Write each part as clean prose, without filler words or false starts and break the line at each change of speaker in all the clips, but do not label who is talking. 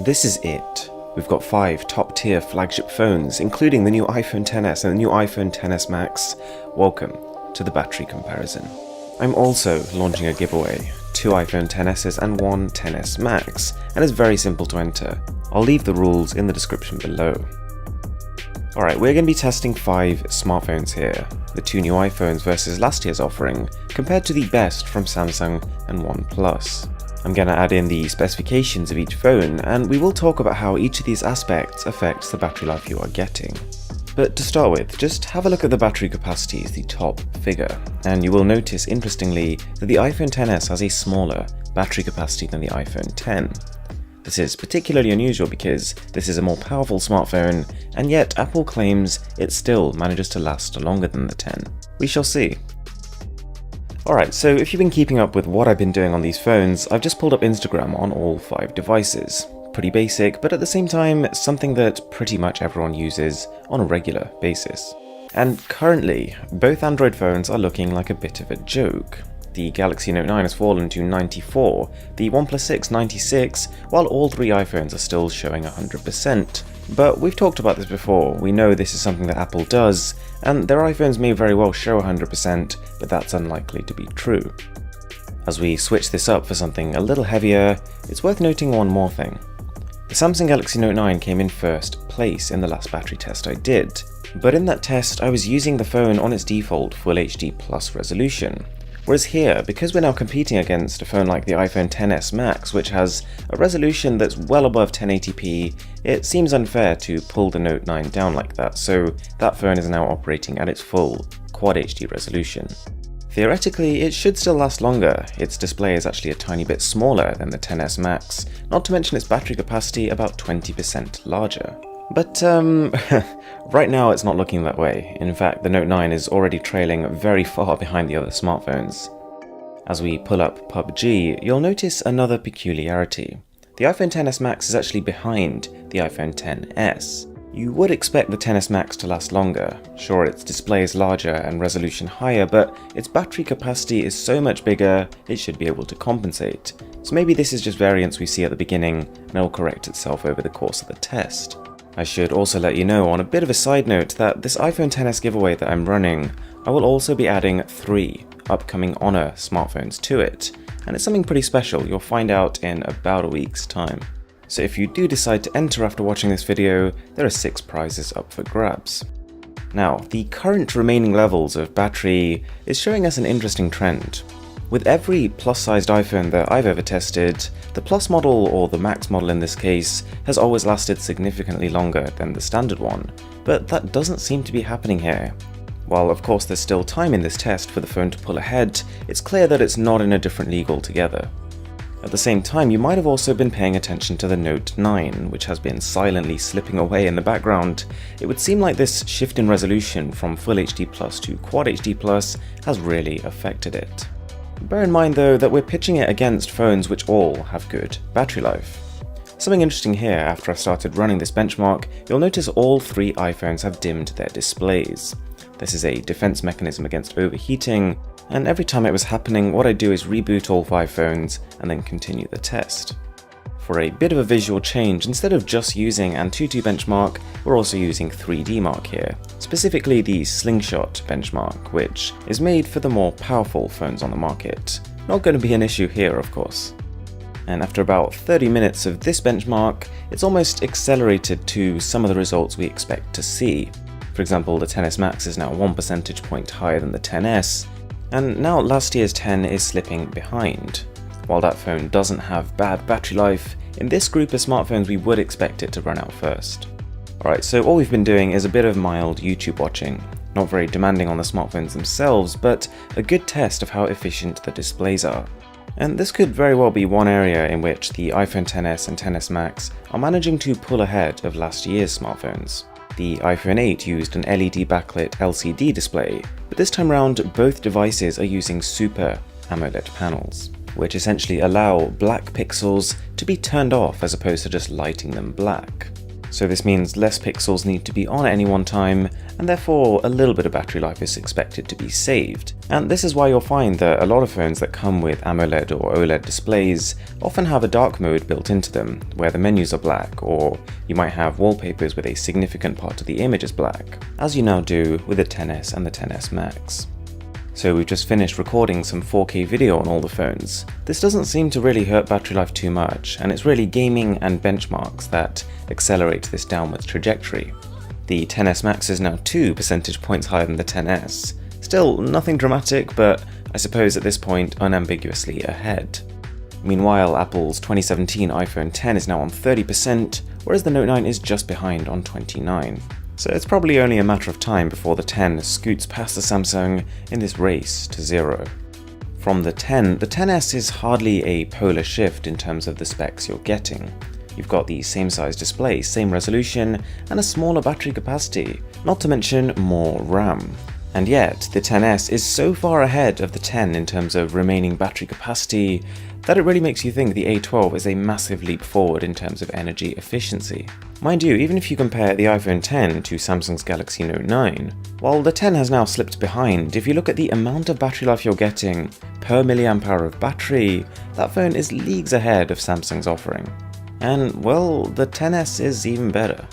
This is it. We've got 5 top-tier flagship phones, including the new iPhone XS and the new iPhone XS Max. Welcome to the battery comparison. I'm also launching a giveaway, 2 iPhone XSs and 1 XS Max, and it's very simple to enter. I'll leave the rules in the description below. Alright, we're going to be testing 5 smartphones here, the 2 new iPhones versus last year's offering, compared to the best from Samsung and OnePlus. I'm going to add in the specifications of each phone, and we will talk about how each of these aspects affects the battery life you are getting. But to start with, just have a look at the battery capacity as the top figure, and you will notice interestingly that the iPhone XS has a smaller battery capacity than the iPhone X. This is particularly unusual because this is a more powerful smartphone, and yet Apple claims it still manages to last longer than the X. We shall see. Alright, so if you've been keeping up with what I've been doing on these phones, I've just pulled up Instagram on all 5 devices. Pretty basic, but at the same time, something that pretty much everyone uses on a regular basis. And currently, both Android phones are looking like a bit of a joke. The Galaxy Note 9 has fallen to 94, the OnePlus 6 96, while all 3 iPhones are still showing 100%. But we've talked about this before, we know this is something that Apple does, and their iPhones may very well show 100%, but that's unlikely to be true. As we switch this up for something a little heavier, it's worth noting one more thing. The Samsung Galaxy Note 9 came in first place in the last battery test I did, but in that test I was using the phone on its default Full HD Plus resolution. Whereas here, because we're now competing against a phone like the iPhone XS Max, which has a resolution that's well above 1080p, it seems unfair to pull the Note 9 down like that, so that phone is now operating at its full Quad HD resolution. Theoretically, it should still last longer. Its display is actually a tiny bit smaller than the XS Max, not to mention its battery capacity about 20% larger. But right now it's not looking that way. In fact, the Note 9 is already trailing very far behind the other smartphones. As we pull up PUBG, you'll notice another peculiarity. The iPhone XS Max is actually behind the iPhone XS. You would expect the XS Max to last longer. Sure, its display is larger and resolution higher, but its battery capacity is so much bigger, it should be able to compensate. So maybe this is just variance we see at the beginning, and it will correct itself over the course of the test. I should also let you know on a bit of a side note that this iPhone XS giveaway that I'm running, I will also be adding 3 upcoming Honor smartphones to it, and it's something pretty special. You'll find out in about a week's time. So if you do decide to enter after watching this video, there are 6 prizes up for grabs. Now, the current remaining levels of battery is showing us an interesting trend. With every plus-sized iPhone that I've ever tested, the Plus model, or the Max model in this case, has always lasted significantly longer than the standard one, but that doesn't seem to be happening here. While of course there's still time in this test for the phone to pull ahead, it's clear that it's not in a different league altogether. At the same time, you might have also been paying attention to the Note 9, which has been silently slipping away in the background. It would seem like this shift in resolution from Full HD Plus to Quad HD Plus has really affected it. Bear in mind though that we're pitching it against phones which all have good battery life. Something interesting here, after I've started running this benchmark, you'll notice all 3 iPhones have dimmed their displays. This is a defense mechanism against overheating, and every time it was happening, what I do is reboot all 5 phones and then continue the test. For a bit of a visual change, instead of just using Antutu benchmark, we're also using 3D Mark here, specifically the Slingshot benchmark, which is made for the more powerful phones on the market. Not going to be an issue here, of course. And after about 30 minutes of this benchmark, it's almost accelerated to some of the results we expect to see. For example, the XS Max is now 1 percentage point higher than the XS, and now last year's X is slipping behind. While that phone doesn't have bad battery life, in this group of smartphones we would expect it to run out first. Alright, so all we've been doing is a bit of mild YouTube watching. Not very demanding on the smartphones themselves, but a good test of how efficient the displays are. And this could very well be one area in which the iPhone XS and XS Max are managing to pull ahead of last year's smartphones. The iPhone 8 used an LED backlit LCD display, but this time round both devices are using Super AMOLED panels, which essentially allow black pixels to be turned off as opposed to just lighting them black. So this means less pixels need to be on at any one time, and therefore a little bit of battery life is expected to be saved. And this is why you'll find that a lot of phones that come with AMOLED or OLED displays often have a dark mode built into them, where the menus are black, or you might have wallpapers with a significant part of the image is black, as you now do with the XS and the XS Max. So we've just finished recording some 4K video on all the phones. This doesn't seem to really hurt battery life too much, and it's really gaming and benchmarks that accelerate this downwards trajectory. The XS Max is now 2 percentage points higher than the XS. Still nothing dramatic, but I suppose at this point unambiguously ahead. Meanwhile, Apple's 2017 iPhone X is now on 30%, whereas the Note 9 is just behind on 29%. So it's probably only a matter of time before the X scoots past the Samsung in this race to zero. From the X, the XS is hardly a polar shift in terms of the specs you're getting. You've got the same size display, same resolution, and a smaller battery capacity, not to mention more RAM. And yet, the XS is so far ahead of the X in terms of remaining battery capacity that it really makes you think the A12 is a massive leap forward in terms of energy efficiency. Mind you, even if you compare the iPhone X to Samsung's Galaxy Note 9, while the X has now slipped behind, if you look at the amount of battery life you're getting per milliamp hour of battery, that phone is leagues ahead of Samsung's offering. And, well, the XS is even better.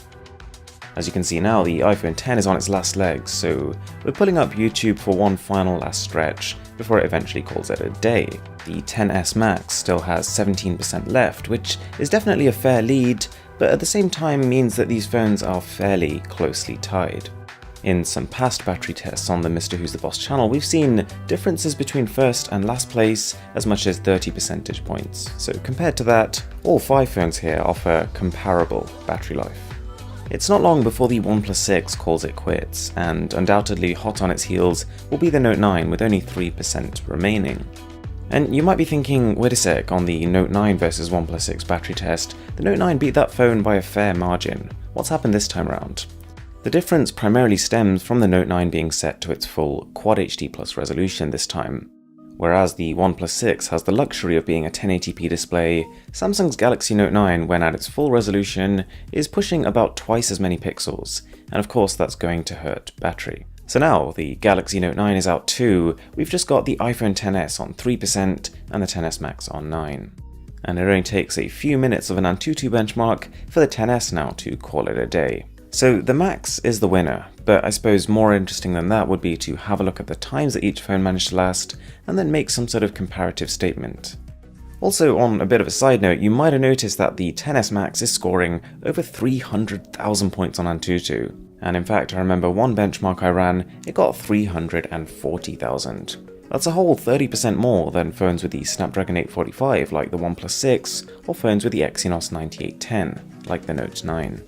As you can see now, the iPhone X is on its last legs, so we're pulling up YouTube for one final last stretch before it eventually calls it a day. The XS Max still has 17% left, which is definitely a fair lead, but at the same time means that these phones are fairly closely tied. In some past battery tests on the Mr. Who's the Boss channel, we've seen differences between first and last place as much as 30 percentage points. So compared to that, all 5 phones here offer comparable battery life. It's not long before the OnePlus 6 calls it quits, and undoubtedly hot on its heels will be the Note 9 with only 3% remaining. And you might be thinking, wait a sec, on the Note 9 versus OnePlus 6 battery test, the Note 9 beat that phone by a fair margin. What's happened this time around? The difference primarily stems from the Note 9 being set to its full Quad HD Plus resolution this time. Whereas the OnePlus 6 has the luxury of being a 1080p display, Samsung's Galaxy Note 9, when at its full resolution, is pushing about twice as many pixels, and of course that's going to hurt battery. So now the Galaxy Note 9 is out too, we've just got the iPhone XS on 3% and the XS Max on 9%. And it only takes a few minutes of an Antutu benchmark for the XS now to call it a day. So the Max is the winner, but I suppose more interesting than that would be to have a look at the times that each phone managed to last, and then make some sort of comparative statement. Also, on a bit of a side note, you might have noticed that the XS Max is scoring over 300,000 points on Antutu, and in fact I remember one benchmark I ran, it got 340,000. That's a whole 30% more than phones with the Snapdragon 845 like the OnePlus 6, or phones with the Exynos 9810 like the Note 9.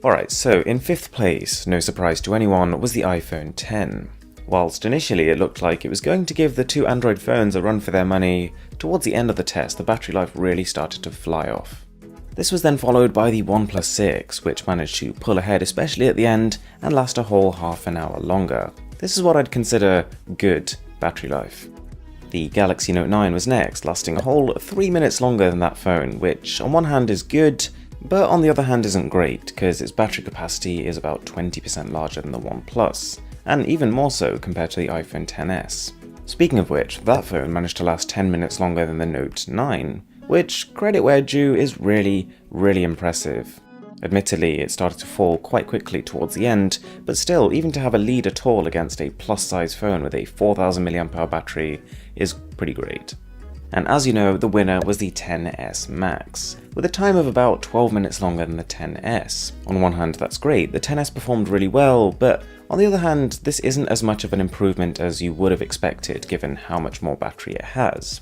Alright, so in 5th place, no surprise to anyone, was the iPhone X. Whilst initially it looked like it was going to give the 2 Android phones a run for their money, towards the end of the test the battery life really started to fly off. This was then followed by the OnePlus 6, which managed to pull ahead especially at the end and last a whole half an hour longer. This is what I'd consider good battery life. The Galaxy Note 9 was next, lasting a whole 3 minutes longer than that phone, which on one hand is good, but on the other hand isn't great, because its battery capacity is about 20% larger than the OnePlus, and even more so compared to the iPhone XS. Speaking of which, that phone managed to last 10 minutes longer than the Note 9, which, credit where due, is really impressive. Admittedly, it started to fall quite quickly towards the end, but still, even to have a lead at all against a plus-size phone with a 4000 mAh battery is pretty great. And as you know, the winner was the XS Max, with a time of about 12 minutes longer than the XS. On one hand, that's great, the XS performed really well, but on the other hand, this isn't as much of an improvement as you would have expected given how much more battery it has.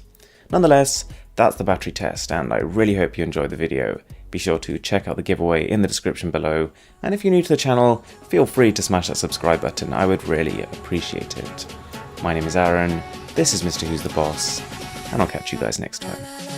Nonetheless, that's the battery test, and I really hope you enjoyed the video. Be sure to check out the giveaway in the description below, and if you're new to the channel, feel free to smash that subscribe button, I would really appreciate it. My name is Aaron, this is Mr. Who's the Boss, and I'll catch you guys next time.